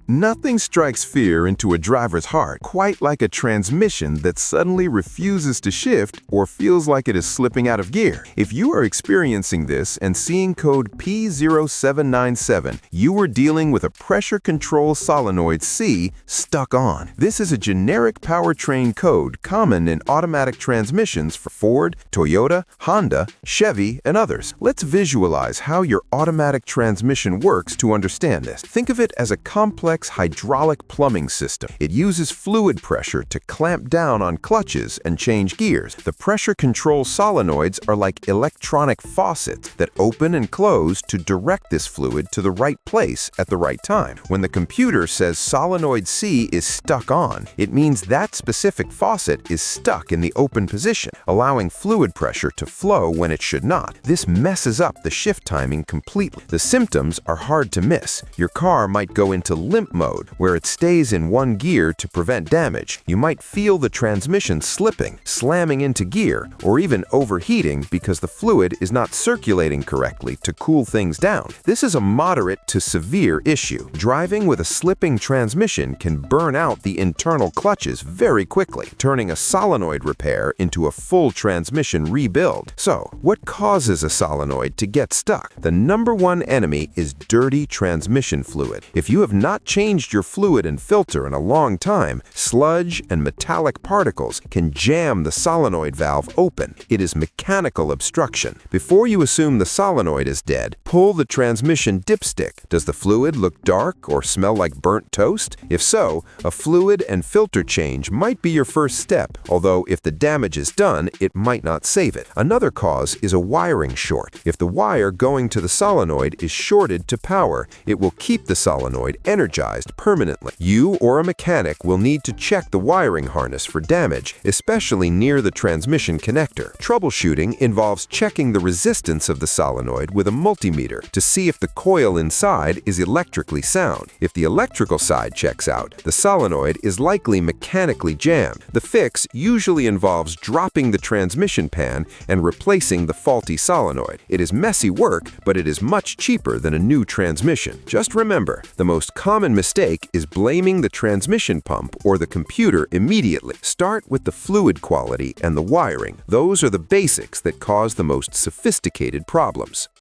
Nothing strikes fear into a driver's heart quite like a transmission that suddenly refuses to shift or feels like it is slipping out of gear. If you are experiencing this and seeing code P0797, you are dealing with a Pressure Control Solenoid C stuck on. This is a generic powertrain code common in automatic transmissions for Ford, Toyota, Honda, Chevy, and others. Let's visualize how your automatic transmission works to understand this. Think of it as a complex hydraulic plumbing system. It uses fluid pressure to clamp down on clutches and change gears. The pressure control solenoids are like electronic faucets that open and close to direct this fluid to the right place at the right time. When the computer says solenoid C is stuck on, it means that specific faucet is stuck in the open position, allowing fluid pressure to flow when it should not. This messes up the shift timing completely. The symptoms are hard to miss. Your car might go into limp mode, where it stays in one gear to prevent damage. You might feel the transmission slipping, slamming into gear, or even overheating because the fluid is not circulating correctly to cool things down. This is a moderate to severe issue. Driving with a slipping transmission can burn out the internal clutches very quickly, turning a solenoid repair into a full transmission rebuild. So, what causes a solenoid to get stuck? The number one enemy is dirty transmission fluid. If you have not changed your fluid and filter in a long time, sludge and metallic particles can jam the solenoid valve open. It is mechanical obstruction. Before you assume the solenoid is dead, pull the transmission dipstick. Does the fluid look dark or smell like burnt toast? If so, a fluid and filter change might be your first step, although if the damage is done, it might not save it. Another cause is a wiring short. If the wire going to the solenoid is shorted to power, it will keep the solenoid energized permanently. You or a mechanic will need to check the wiring harness for damage, especially near the transmission connector. Troubleshooting involves checking the resistance of the solenoid with a multimeter to see if the coil inside is electrically sound. If the electrical side checks out, the solenoid is likely mechanically jammed. The fix usually involves dropping the transmission pan and replacing the faulty solenoid. It is messy work, but it is much cheaper than a new transmission. Just remember, the most common mistake is blaming the transmission pump or the computer immediately. Start with the fluid quality and the wiring. Those are the basics that cause the most sophisticated problems.